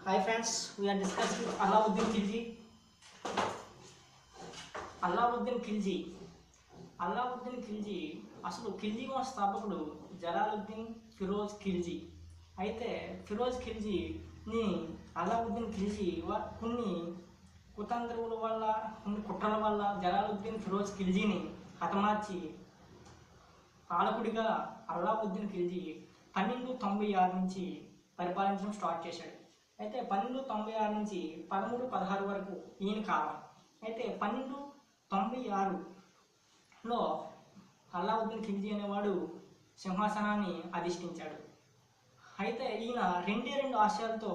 Hi friends, we are discussing Alauddin Khilji. Alauddin Khilji. Alauddin Khilji అసలు ఖిల్జీ వంశ స్థాపకుడు జలాలుద్దీన్ ఫిరోజ్ ఖిల్జీ. అయితే ఫిరోజ్ ఖిల్జీని అలావుద్దీన్ ఖిల్జీ కొన్ని కుతంత్రుల వల్ల కొన్ని కుట్రల వల్ల జలాలుద్దీన్ ఫిరోజ్ ఖిల్జీని హతమార్చి పాలకుడిగా అలావుద్దీన్ ఖిల్జీ 1296 నుంచి పరిపాలించడం స్టార్ట్ చేశాడు. అయితే 1296 నుంచి 1316 వరకు ఈయన కాలం. అయితే 1296లో అలావుద్దీన్ ఖిల్జీ అనేవాడు సింహాసనాన్ని అధిష్ఠించాడు. అయితే ఈయన రెండు ఆశయాలతో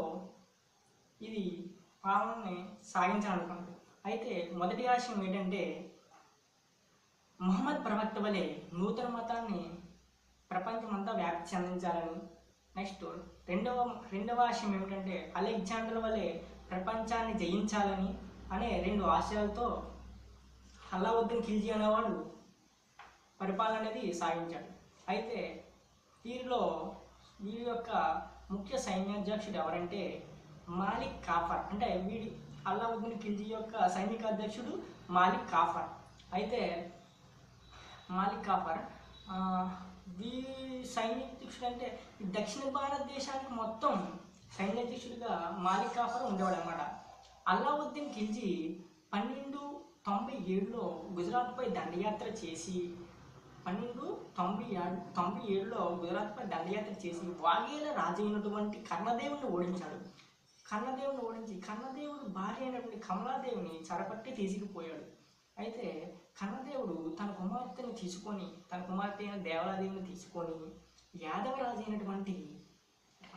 ఇది పాలనని సాగించాలనుకున్నాడు. అయితే మొదటి ఆశయం ఏంటంటే ముహమ్మద్ ప్రవక్త వలె నూతన మతాన్ని ప్రపంచమంతా వ్యాప్తి చెందించాలని. నెక్స్ట్ రెండవ ఆశయం ఏమిటంటే అలెగ్జాండర్ వలె ప్రపంచాన్ని జయించాలని అనే రెండు ఆశయాలతో అలావుద్దీన్ ఖిల్జీ అనేవాడు పరిపాలన అనేది సాగించాడు. అయితే వీరి యొక్క ముఖ్య సైన్యాధ్యక్షుడు ఎవరంటే మాలిక్ కాఫర్. అంటే అలావుద్దీన్ ఖిల్జీ యొక్క సైనిక అధ్యక్షుడు మాలిక్ కాఫర్. అయితే మాలిక్ కాఫర్ సైన్యాధ్యక్షుడు అంటే దక్షిణ భారతదేశానికి మొత్తం సైన్యాధ్యక్షుడిగా మాలిక్ కాఫర్ ఉండేవాడు అన్నమాట. అలావుద్దీన్ ఖిల్జీ 1297లో గుజరాత్పై దండయాత్ర చేసి 1297లో గుజరాత్పై దండయాత్ర చేసి వాఘేల రాజు అయినటువంటి కర్ణదేవుని ఓడించాడు. కర్ణదేవుని ఓడించి కర్ణదేవుడు భార్య అయినటువంటి కమలాదేవిని చెరపట్టి తీసుకుపోయాడు. అయితే కర్ణదేవుడు తన కుమార్తె అయిన దేవలాదేవిని తీసుకొని యాదవ రాజు అయినటువంటి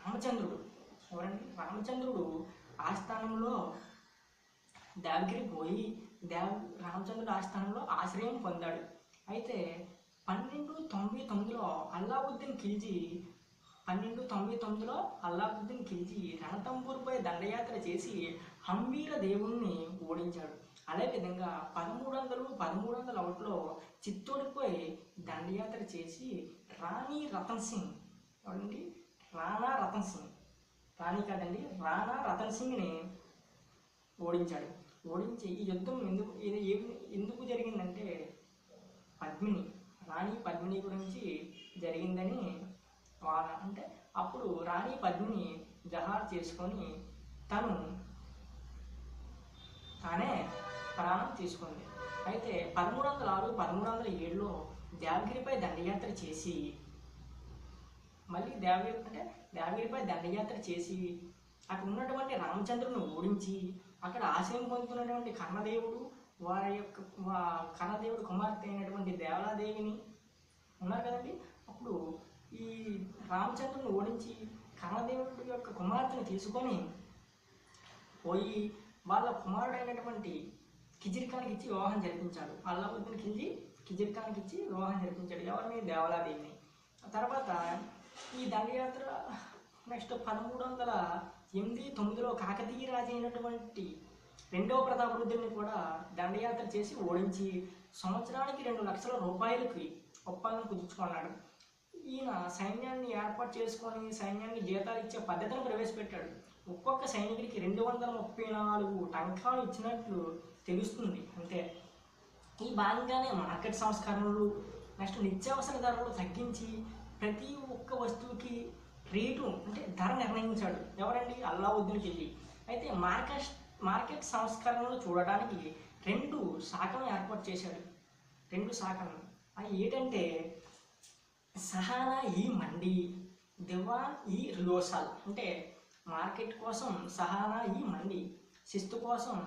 రామచంద్రుడు ఆస్థానంలో దేవగిరి పోయి రామచంద్రుడు ఆస్థానంలో ఆశ్రయం పొందాడు. అయితే 1299లో అలావుద్దీన్ ఖిల్జీ రణతంబూర్పై దండయాత్ర చేసి హంబీర దేవుణ్ణి ఓడించాడు. అదేవిధంగా 1301లో చిత్తోడిపై దండయాత్ర చేసి రాణా రతన్ సింగ్ని ఓడించాడు. ఓడించి ఈ యుద్ధం ఎందుకు జరిగిందంటే రాణి పద్మిని గురించి జరిగిందని అంటే అప్పుడు రాణి పద్మిని జహార్ చేసుకొని తానే ప్రాణం తీసుకుంది. అయితే 1306, 1307లో దేవగిరిపై దండయాత్ర చేసి దేవగిరిపై దండయాత్ర చేసి అక్కడ ఉన్నటువంటి రామచంద్రుని ఓడించి అక్కడ ఆశ్రయం పొందుతున్నటువంటి కర్ణదేవుడు కుమార్తె అయినటువంటి దేవలాదేవిని ఉన్నారు కదండి. అప్పుడు ఈ రామచంద్రుని ఓడించి కర్ణదేవుడి యొక్క కుమార్తెను తీసుకొని పోయి వాళ్ళ కుమారుడైనటువంటి కిజిర్ఖాన్కి ఇచ్చి వివాహం జరిపించాడు. అలావుద్దీన్ ఖిల్జీ కిజిర్ఖాన్కి ఇచ్చి వివాహం జరిపించాడు. ఎవరిని? దేవలాదేవిని. తర్వాత ఈ దండయాత్ర నెక్స్ట్ 1308-9లో కాకతీయ రాజు అయినటువంటి రెండవ ప్రతాపరుద్రుని కూడా దండయాత్ర చేసి ఓడించి సంవత్సరానికి 2 లక్షల రూపాయలకి ఒప్పందం కుదుర్చుకున్నాడు. ఈయన సైన్యాన్ని ఏర్పాటు చేసుకొని సైన్యానికి జీతాలు ఇచ్చే పద్ధతిని ప్రవేశపెట్టాడు. ఒక్కొక్క సైనికుడికి 234 టంకాలు ఇచ్చినట్లు తెలుస్తుంది. అంతే. ఈ భాగంగానే మార్కెట్ సంస్కరణలు నెక్స్ట్ నిత్యావసర ధరలు తగ్గించి ప్రతి ఒక్క వస్తువుకి రేటు అంటే ధర నిర్ణయించాడు. ఎవరండి? అలావుద్దీన్ ఖిల్జీ. అయితే మార్కెట్ సంస్కరణలు చూడడానికి 2 శాఖలను ఏర్పాటు చేశాడు. 2 శాఖలు అవి ఏంటంటే సహానా ఈ మండి, దివాన్ ఈ రియోసాల్. అంటే మార్కెట్ కోసం సహానా ఈ మండి, శిస్తు కోసం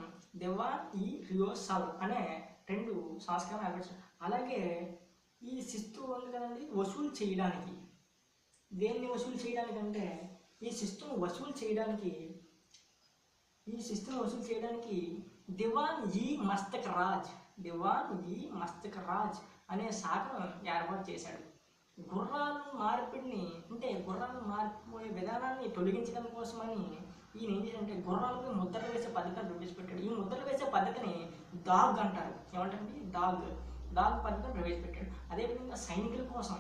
దివాన్ ఈ రియోసాల్ అనే 2 సంస్కరణలు ఏర్పరిచాడు. అలాగే ఈ శిస్తు ఉంది కదండి, వసూలు చేయడానికి దేన్ని వసూలు చేయడానికి అంటే ఈ శిస్తును వసూలు చేయడానికి దివాన్ ఈ మస్తక్ రాజ్ అనే శాఖను ఏర్పాటు చేశాడు. గుర్రాల మార్పిపోయే విధానాన్ని తొలగించడం కోసమని ఈయన ఏం చేశాడంటే గుర్రాలపై ముద్రలు వేసే పద్ధతిని ప్రవేశపెట్టాడు. ఈ ముద్రలు వేసే పద్ధతిని డాగ్ అంటారు. ఏమంటారండి? డాగ్ పద్ధతిని ప్రవేశపెట్టాడు. అదేవిధంగా సైనికుల కోసం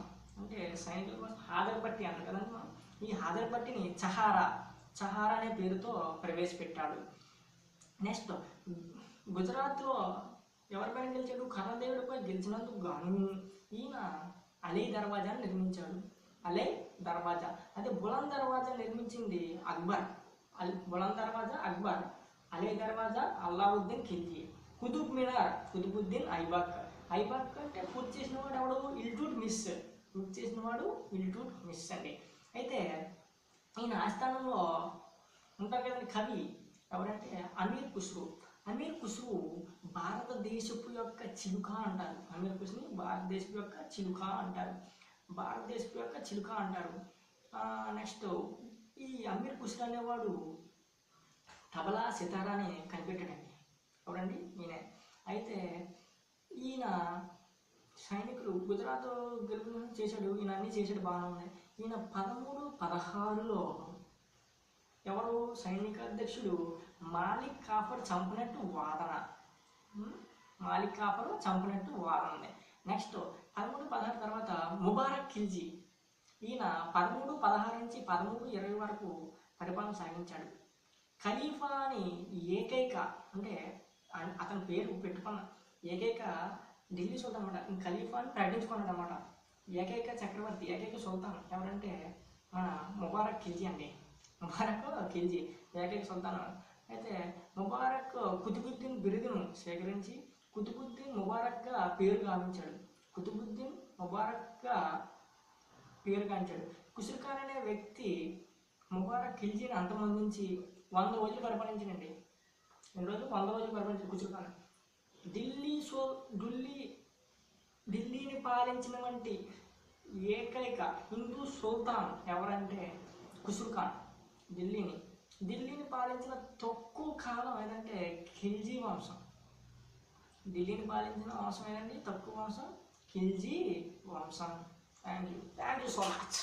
హాజరు పట్టి అంటారు కదండి మనం. ఈ హాజరు పట్టిని చహారా చహార్ అనే పేరుతో ప్రవేశపెట్టాడు. నెక్స్ట్ గుజరాత్లో ఎవరిపైన గెలిచాడు? కర్ణదేవుడిపై గెలిచినందుకు గాను ఈయన అలీ దర్వాజాను నిర్మించాడు. అలీ దర్వాజా. అదే బులంద్ దర్వాజా నిర్మించింది అక్బర్. బులంద్ దర్వాజా అక్బర్, అలీ దర్వాజా అల్లావుద్దీన్ ఖిల్జీ. కుతుబ్ మినార్ కుతుబుద్దీన్ ఐబాక్. ఐబాక్ అంటే పూర్తి చేసిన వాడు ఎవడు? ఇల్టుట్మిష్. పూర్తి చేసిన వాడు ఇల్టుట్మిష్ అండి. అయితే ఈయన ఆస్థానంలో ఉంటారు కదండి కవి ఎవరంటే అమీర్ ఖుస్రో. అమీర్ ఖుస్రో భారతదేశపు యొక్క చిలుక అంటారు. అమీర్ ఖుస్రోని భారతదేశపు యొక్క చిలుక అంటారు. భారతదేశపు యొక్క చిలుక అంటారు. నెక్స్ట్ ఈ అమీర్ ఖుస్రో అనేవాడు తబలా సితారాని కనిపెట్టాడండి. ఎవరండి? ఈయన. అయితే ఈయన సైనికులు గుజరాత్ గెలుపు చేశాడు. ఈయన అన్నీ చేశాడు, బాగానే ఉన్నాయి. ఈయన 1316లో ఎవరు? సైనికాధ్యక్షుడు మాలిక్ కాఫర్ చంపినట్టు వాదన. మాలిక్ కాఫర్ చంపినట్టు వాదన ఉంది. నెక్స్ట్ 1316 తర్వాత ముబారక్ ఖిల్జీ. ఈయన 1316 నుంచి 1320 వరకు పరిపాలన సాగించాడు. ఖలీఫా అని ఏకైక, అంటే అతని పేరు పెట్టుకున్న ఏకైక ఢిల్లీ సుల్తాన్ అనమాట. ఖలీఫా అని ప్రకటించుకున్నాడు అనమాట. ఏకైక చక్రవర్తి, ఏకైక సుల్తాన్ ఎవరంటే మన ముబారక్ ఖిల్జీ అండి. ముబారక్ ఖిల్జీ ఏకైక సుల్తాన్. అయితే ముబారక్ కుతుబుద్దీన్ బిరుదును స్వీకరించి కుతుబుద్దీన్ ముబారక్గా పేరు గావించాడు. కుతుబుద్దీన్ ముబారక్గా పేరు గాంచాడు. ఖుస్రో ఖాన్ అనే వ్యక్తి ముబారక్ ఖిల్జీని అంతమొందించి 100 రోజులు పరిపాలించాడండి. ఎన్ని రోజులు? 100 రోజులు పరిపాలించాడు ఖుస్రో ఖాన్. ఢిల్లీని పాలించిన వంటి ఏకైక హిందూ సుల్తాన్ ఎవరంటే ఖుస్రో ఖాన్. ఢిల్లీని పాలించిన తక్కువ కాలం ఏదంటే ఖిల్జీ వంశం. ఢిల్లీని పాలించిన వంశం ఏదండి? తక్కువ వంశం ఖిల్జీ వంశం. Thank you so much.